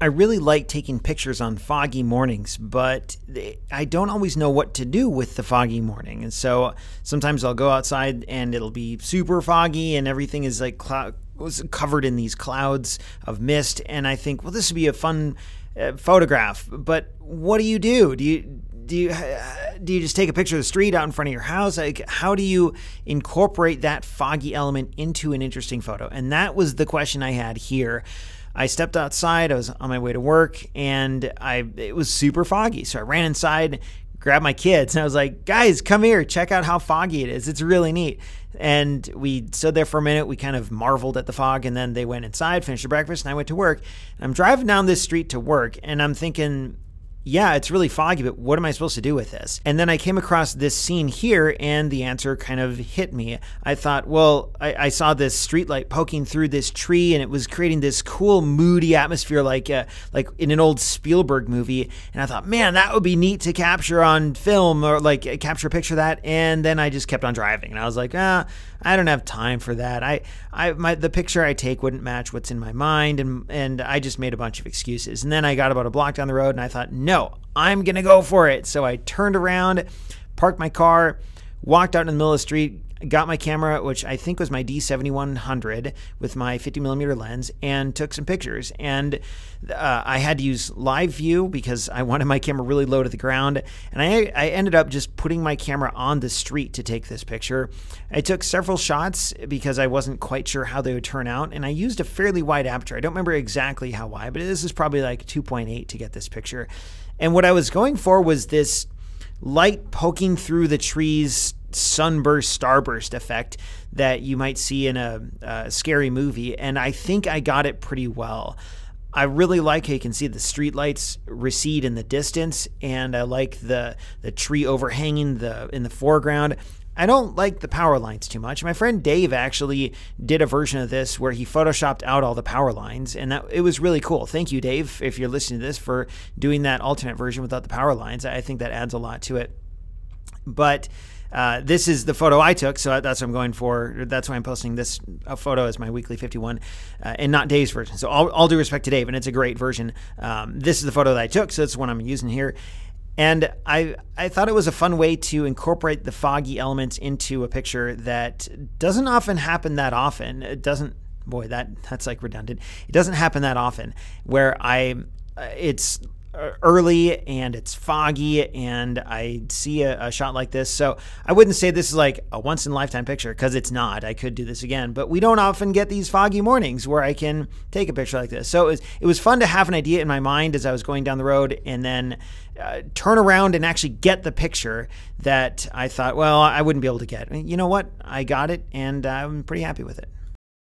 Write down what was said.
I really like taking pictures on foggy mornings, but I don't always know what to do with the foggy morning. And so sometimes I'll go outside and it'll be super foggy and everything is like covered in these clouds of mist. And I think, well, this would be a fun photograph. But what do? Do you just take a picture of the street out in front of your house? Like, how do you incorporate that foggy element into an interesting photo? And that was the question I had here. I stepped outside, I was on my way to work, and it was super foggy. So I ran inside, grabbed my kids, and I was like, guys, come here, check out how foggy it is. It's really neat. And we stood there for a minute. We kind of marveled at the fog, and then they went inside, finished their breakfast, and I went to work. And I'm driving down this street to work, and I'm thinking, yeah, it's really foggy, but what am I supposed to do with this? And then I came across this scene here, and the answer kind of hit me. I thought, well, I saw this streetlight poking through this tree, and it was creating this cool, moody atmosphere like in an old Spielberg movie. And I thought, man, that would be neat to capture on film, or like capture a picture of that. And then I just kept on driving, and I was like, I don't have time for that. The picture I take wouldn't match what's in my mind, and I just made a bunch of excuses. And then I got about a block down the road, and I thought, no, I'm gonna go for it. So I turned around, parked my car, walked out in the middle of the street, got my camera, which I think was my D7100 with my 50mm lens, and took some pictures. And I had to use live view because I wanted my camera really low to the ground. And I ended up just putting my camera on the street to take this picture. I took several shots because I wasn't quite sure how they would turn out. And I used a fairly wide aperture. I don't remember exactly how wide, but this is probably like 2.8 to get this picture. And what I was going for was this light poking through the trees, sunburst, starburst effect that you might see in a scary movie. And I think I got it pretty well. I really like how you can see the street lights recede in the distance, and I like the tree overhanging in the foreground. I don't like the power lines too much. My friend Dave actually did a version of this where he photoshopped out all the power lines, and it was really cool. Thank you, Dave, if you're listening to this, for doing that alternate version without the power lines. I think that adds a lot to it. But this is the photo I took, so that's what I'm going for. That's why I'm posting this photo as my weekly 51 and not Dave's version. So all due respect to Dave, and it's a great version. This is the photo that I took, so it's the one I'm using here. And I thought it was a fun way to incorporate the foggy elements into a picture that doesn't often happen that often. It doesn't, boy, that's like redundant. It doesn't happen that often where it's early and it's foggy and I see a shot like this. So I wouldn't say this is like a once in a lifetime picture, because it's not. I could do this again, but we don't often get these foggy mornings where I can take a picture like this. So it was fun to have an idea in my mind as I was going down the road, and then turn around and actually get the picture that I thought, well, I wouldn't be able to get. You know what? I got it, and I'm pretty happy with it.